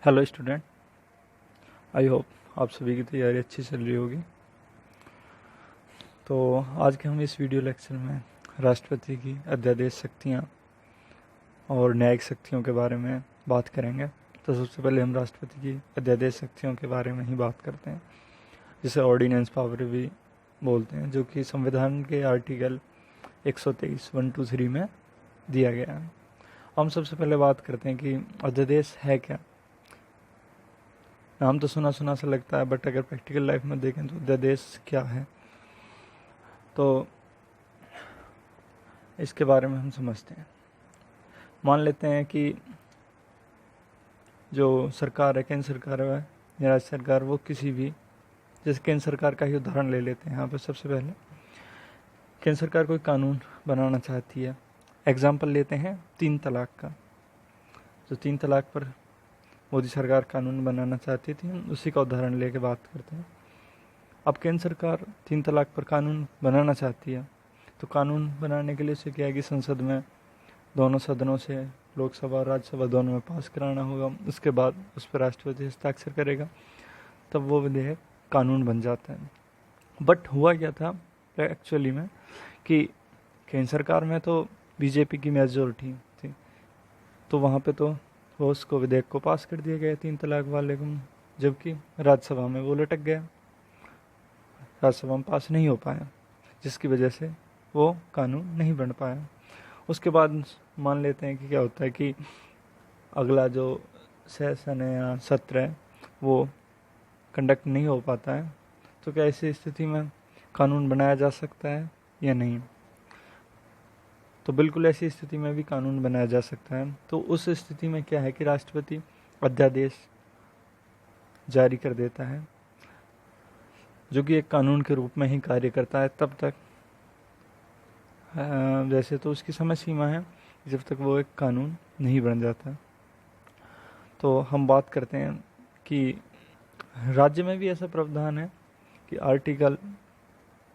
Hello student, I hope आप सभी की तैयारी अच्छी चल रही होगी। तो आज के हम इस वीडियो लेक्चर में राष्ट्रपति की अध्यादेश शक्तियाँ और न्यायिक शक्तियों के बारे में बात करेंगे। तो सबसे पहले हम राष्ट्रपति की अध्यादेश शक्तियों के बारे में ही बात करते हैं, जिसे ऑर्डिनेंस पावर भी बोलते हैं, जो कि संविधान के आर्टिकल 123 123 में दिया गया है। हम सबसे पहले बात करते हैं कि अध्यादेश है क्या। नाम तो सुना सुना सा लगता है, बट अगर प्रैक्टिकल लाइफ में देखें तो अध्यादेश क्या है, तो इसके बारे में हम समझते हैं। मान लेते हैं कि जो सरकार है, केंद्र सरकार है या राज्य सरकार, वो किसी भी, जैसे केंद्र सरकार का ही उदाहरण ले लेते हैं यहाँ पर। सबसे पहले केंद्र सरकार कोई कानून बनाना चाहती है। एग्जाम्पल लेते हैं 3 तलाक का। जो 3 तलाक पर मोदी सरकार कानून बनाना चाहती थी, उसी का उदाहरण लेके बात करते हैं। अब केंद्र सरकार 3 तलाक पर कानून बनाना चाहती है, तो कानून बनाने के लिए उसे क्या है कि संसद में दोनों सदनों से, लोकसभा और राज्यसभा दोनों में पास कराना होगा। उसके बाद उस पर राष्ट्रपति हस्ताक्षर करेगा, तब वो विधेयक कानून बन जाता है। बट हुआ क्या था एक्चुअली में कि केंद्र सरकार में तो बीजेपी की मेजोरिटी थी, तो वहाँ पे तो वो उसको विधेयक को पास कर दिया गया 3 तलाक वाले को, जबकि राज्यसभा में वो लटक गया, राज्यसभा में पास नहीं हो पाया, जिसकी वजह से वो कानून नहीं बन पाया। उसके बाद मान लेते हैं कि क्या होता है कि अगला जो सेशन है या सत्र है वो कंडक्ट नहीं हो पाता है, तो क्या ऐसी स्थिति में कानून बनाया जा सकता है या नहीं? तो बिल्कुल ऐसी स्थिति में भी कानून बनाया जा सकता है। तो उस स्थिति में क्या है कि राष्ट्रपति अध्यादेश जारी कर देता है, जो कि एक कानून के रूप में ही कार्य करता है तब तक। वैसे तो उसकी समय सीमा है जब तक वो एक कानून नहीं बन जाता। तो हम बात करते हैं कि राज्य में भी ऐसा प्रावधान है कि आर्टिकल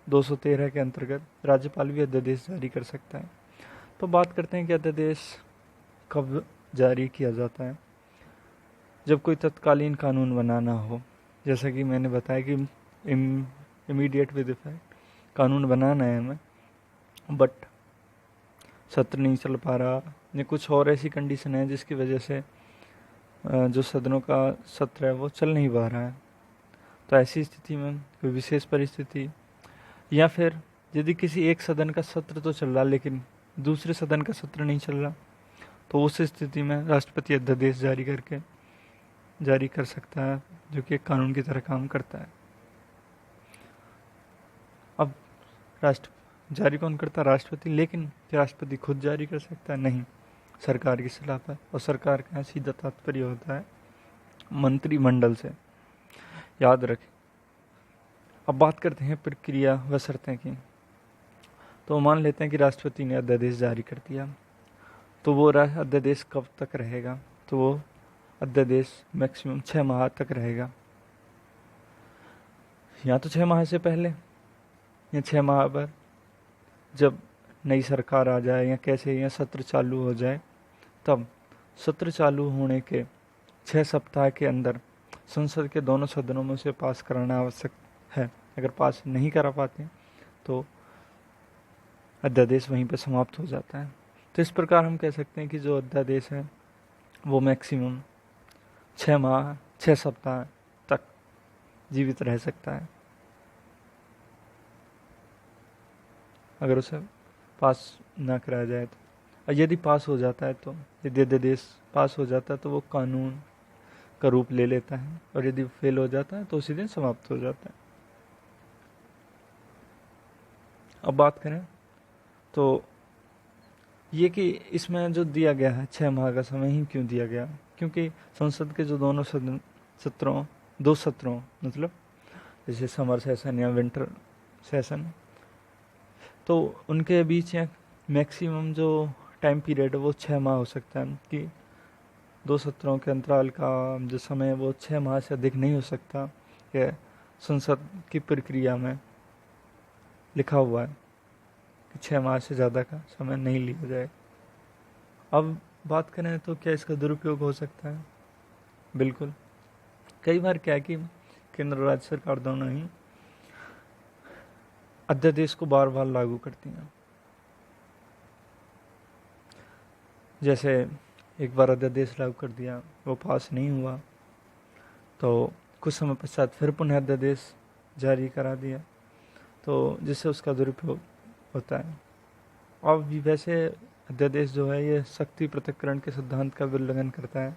213 के अंतर्गत राज्यपाल भी अध्यादेश जारी कर सकता है। तो बात करते हैं कि अध्यादेश कब जारी किया जाता है। जब कोई तत्कालीन कानून बनाना हो, जैसा कि मैंने बताया कि इमीडिएट विद इफेक्ट कानून बनाना है हमें, बट सत्र नहीं चल पा रहा या कुछ और ऐसी कंडीशन है जिसकी वजह से जो सदनों का सत्र है वो चल नहीं पा रहा है। तो ऐसी स्थिति में कोई विशेष परिस्थिति, या फिर यदि किसी एक सदन का सत्र तो चल रहा लेकिन दूसरे सदन का सत्र नहीं चल रहा, तो उस स्थिति में राष्ट्रपति अध्यादेश जारी कर सकता है, जो कि एक कानून की तरह काम करता है। अब जारी कौन करता है? राष्ट्रपति। लेकिन क्या राष्ट्रपति खुद जारी कर सकता है? नहीं, सरकार की सलाह पर। और सरकार का सीधा तात्पर्य होता है मंत्रिमंडल से, याद रखें। अब बात करते हैं प्रक्रिया व शर्तें की। तो मान लेते हैं कि राष्ट्रपति ने अध्यादेश जारी कर दिया, तो वो अध्यादेश कब तक रहेगा? तो वो अध्यादेश मैक्सिमम 6 माह तक रहेगा, या तो 6 माह से पहले या 6 माह पर जब नई सरकार आ जाए या कैसे, या सत्र चालू हो जाए, तब सत्र चालू होने के 6 सप्ताह के अंदर संसद के दोनों सदनों में उसे पास कराना आवश्यक है। अगर पास नहीं करा पाते तो अध्यादेश वहीं पर समाप्त हो जाता है। तो इस प्रकार हम कह सकते हैं कि जो अध्यादेश है वो मैक्सिमम 6 माह 6 सप्ताह तक जीवित रह सकता है, अगर उसे पास ना कराया जाए तो। और यदि पास हो जाता है, तो यदि अध्यादेश पास हो जाता है तो वो कानून का रूप ले लेता है, और यदि फेल हो जाता है तो उसी दिन समाप्त हो जाता है। अब बात करें तो ये कि इसमें जो दिया गया है 6 माह का समय ही क्यों दिया गया? क्योंकि संसद के जो दोनों दो सत्रों मतलब जैसे समर सेशन या विंटर सेशन, तो उनके बीच मैक्सिमम जो टाइम पीरियड है वो 6 माह हो सकता है, कि 2 सत्रों के अंतराल का जो समय है वो 6 माह से अधिक नहीं हो सकता। कि संसद की प्रक्रिया में लिखा हुआ है कि 6 माह से ज़्यादा का समय नहीं लिया जाए। अब बात करें तो क्या इसका दुरुपयोग हो सकता है? बिल्कुल। कई बार क्या है कि केंद्र और राज्य सरकार दोनों ही अध्यादेश को बार बार लागू करती हैं। जैसे एक बार अध्यादेश लागू कर दिया, वो पास नहीं हुआ, तो कुछ समय पश्चात फिर पुनः अध्यादेश जारी करा दिया, तो जिससे उसका दुरुपयोग होता है। और भी वैसे अध्यादेश जो है ये शक्ति पृथक्करण के सिद्धांत का भी उल्लंघन करता है,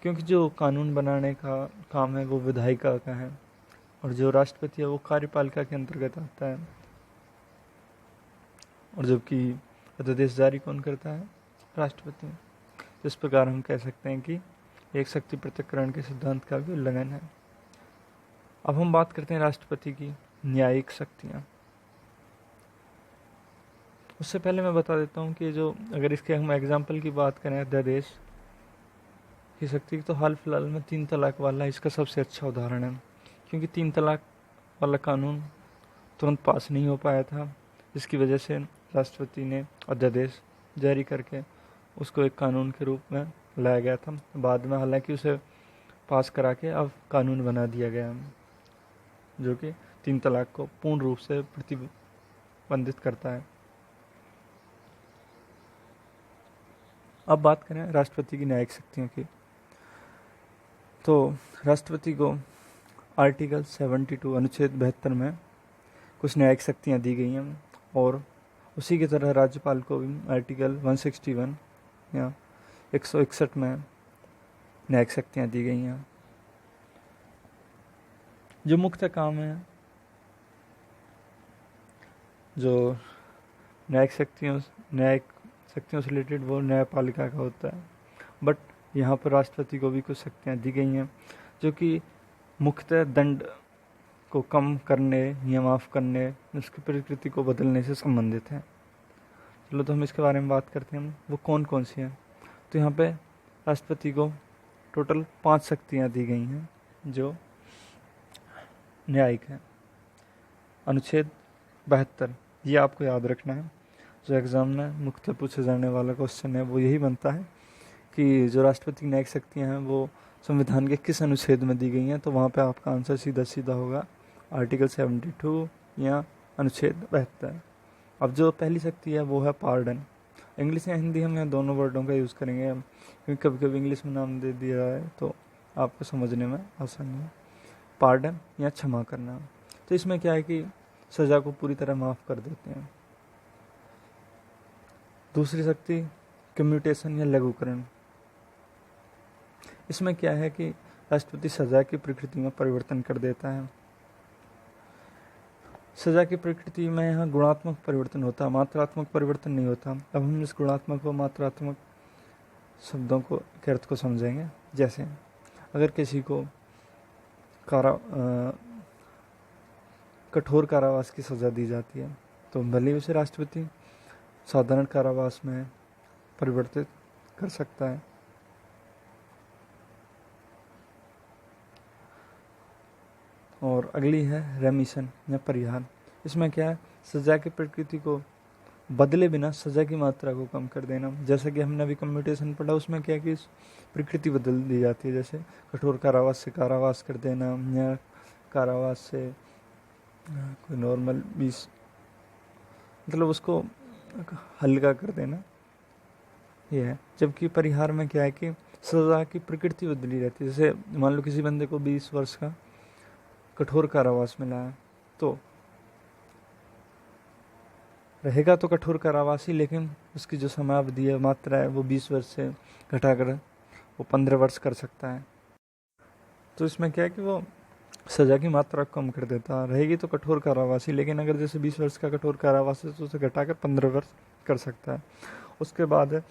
क्योंकि जो कानून बनाने का काम है वो विधायिका का है, और जो राष्ट्रपति है वो कार्यपालिका के अंतर्गत आता है, और जबकि अध्यादेश जारी कौन करता है? राष्ट्रपति। इस प्रकार हम कह सकते हैं कि एक शक्ति पृथक्करण के सिद्धांत का भी उल्लंघन है। अब हम बात करते हैं राष्ट्रपति की न्यायिक शक्तियाँ। उससे पहले मैं बता देता हूँ कि जो अगर इसके हम एग्जाम्पल की बात करें अध्यादेश की शक्ति की, तो हाल फिलहाल में 3 तलाक वाला इसका सबसे अच्छा उदाहरण है, क्योंकि 3 तलाक वाला कानून तुरंत पास नहीं हो पाया था, जिसकी वजह से राष्ट्रपति ने अध्यादेश जारी करके उसको एक कानून के रूप में लाया गया था। बाद में हालांकि उसे पास करा के अब कानून बना दिया गया, जो कि 3 तलाक को पूर्ण रूप से प्रतिबंधित करता है। अब बात करें राष्ट्रपति की न्यायिक शक्तियों की, तो राष्ट्रपति को आर्टिकल 72 अनुच्छेद 72 में कुछ न्यायिक शक्तियाँ दी गई हैं, और उसी की तरह राज्यपाल को भी आर्टिकल 161 या 161 में न्यायिक शक्तियाँ दी गई हैं। जो मुख्य काम है जो न्यायिक शक्तियों से रिलेटेड वो न्यायपालिका का होता है, बट यहाँ पर राष्ट्रपति को भी कुछ शक्तियाँ दी गई हैं, जो कि मुख्यतः दंड को कम करने या माफ़ करने, उसकी प्रकृति को बदलने से संबंधित है। चलो तो हम इसके बारे में बात करते हैं, वो कौन कौन सी हैं। तो यहाँ पे राष्ट्रपति को टोटल 5 शक्तियाँ दी गई हैं जो न्यायिक हैं। अनुच्छेद 72, ये आपको याद रखना है, जो एग्ज़ाम में मुख्यतः पूछे जाने वाला क्वेश्चन है वो यही बनता है कि जो राष्ट्रपति की न्यायिक शक्तियाँ हैं वो संविधान के किस अनुच्छेद में दी गई हैं, तो वहाँ पे आपका आंसर सीधा सीधा होगा आर्टिकल 72 या अनुच्छेद 72। अब जो पहली शक्ति है वो है पार्डन। इंग्लिश या हिंदी हम यहाँ दोनों वर्डों का यूज़ करेंगे, क्योंकि कभी कभी इंग्लिश में नाम दे दिया है तो आपको समझने में आसानी है। पार्डन या क्षमा करना, तो इसमें क्या है कि सज़ा को पूरी तरह माफ़ कर देते हैं। दूसरी शक्ति कम्यूटेशन या लघुकरण, इसमें क्या है कि राष्ट्रपति सज़ा की प्रकृति में परिवर्तन कर देता है। सज़ा की प्रकृति में यहाँ गुणात्मक परिवर्तन होता है, मात्रात्मक परिवर्तन नहीं होता। अब हम इस गुणात्मक व मात्रात्मक शब्दों को के अर्थ को समझेंगे। जैसे अगर किसी को कठोर कारावास की सज़ा दी जाती है, तो भले उसे राष्ट्रपति साधारण कारावास में परिवर्तित कर सकता है। और अगली है रेमिशन या परिहार। इसमें क्या है, सज़ा की प्रकृति को बदले बिना सज़ा की मात्रा को कम कर देना। जैसा कि हमने अभी कम्यूटेशन पढ़ा, उसमें क्या है कि प्रकृति बदल दी जाती है, जैसे कठोर कारावास से कारावास कर देना, या कारावास से कोई नॉर्मल 20, मतलब उसको हल्का कर देना, ये है। जबकि परिहार में क्या है कि सज़ा की प्रकृति बदली रहती है। जैसे मान लो किसी बंदे को 20 वर्ष का कठोर कारावास मिला है, तो रहेगा तो कठोर कारावास ही, लेकिन उसकी जो समयावधि है, मात्रा है, वो 20 वर्ष से घटाकर वो 15 वर्ष कर सकता है। तो इसमें क्या है कि वो सज़ा की मात्रा कम कर देता। रहेगी तो कठोर कारावास ही, लेकिन अगर जैसे 20 वर्ष का कठोर कारावास है तो उसे घटाकर 15 वर्ष कर सकता है। उसके बाद है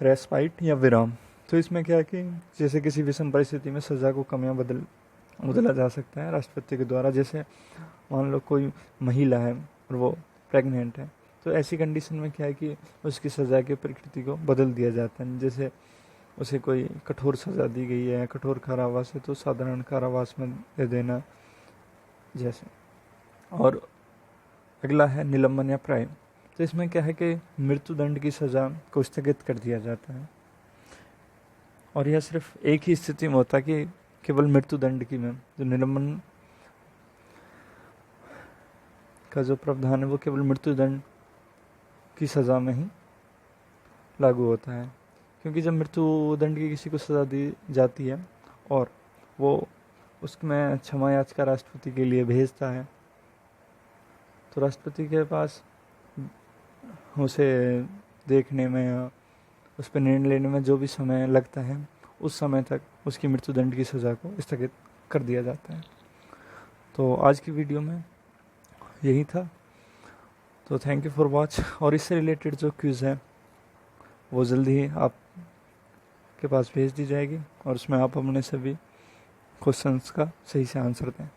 रेस्पाइट या विराम। तो इसमें क्या है कि जैसे किसी विषम परिस्थिति में सज़ा को कम या बदला जा सकता है राष्ट्रपति के द्वारा। जैसे मान लो कोई महिला है और वो प्रेग्नेंट है, तो ऐसी कंडीशन में क्या है कि उसकी सज़ा की प्रकृति को बदल दिया जाता है। जैसे उसे कोई कठोर सज़ा दी गई है, कठोर कारावास है, तो साधारण कारावास में दे देना जैसे। और अगला है निलंबन या प्राइम। तो इसमें क्या है कि मृत्युदंड की सज़ा को स्थगित कर दिया जाता है। और यह सिर्फ एक ही स्थिति में होता है कि केवल मृत्युदंड की में जो निलंबन का जो प्रावधान है वो केवल मृत्युदंड की सज़ा में ही लागू होता है। क्योंकि जब मृत्युदंड की किसी को सज़ा दी जाती है और वो उसमें क्षमा याचिका राष्ट्रपति के लिए भेजता है, तो राष्ट्रपति के पास उसे देखने में या उस पर निर्णय लेने में जो भी समय लगता है, उस समय तक उसकी मृत्युदंड की सज़ा को स्थगित कर दिया जाता है। तो आज की वीडियो में यही था। तो थैंक यू फॉर वॉच। और इससे रिलेटेड जो क्विज़ है वो जल्दी ही आप के पास भेज दी जाएगी और उसमें आप अपने सभी क्वेश्चंस का सही से आंसर दें।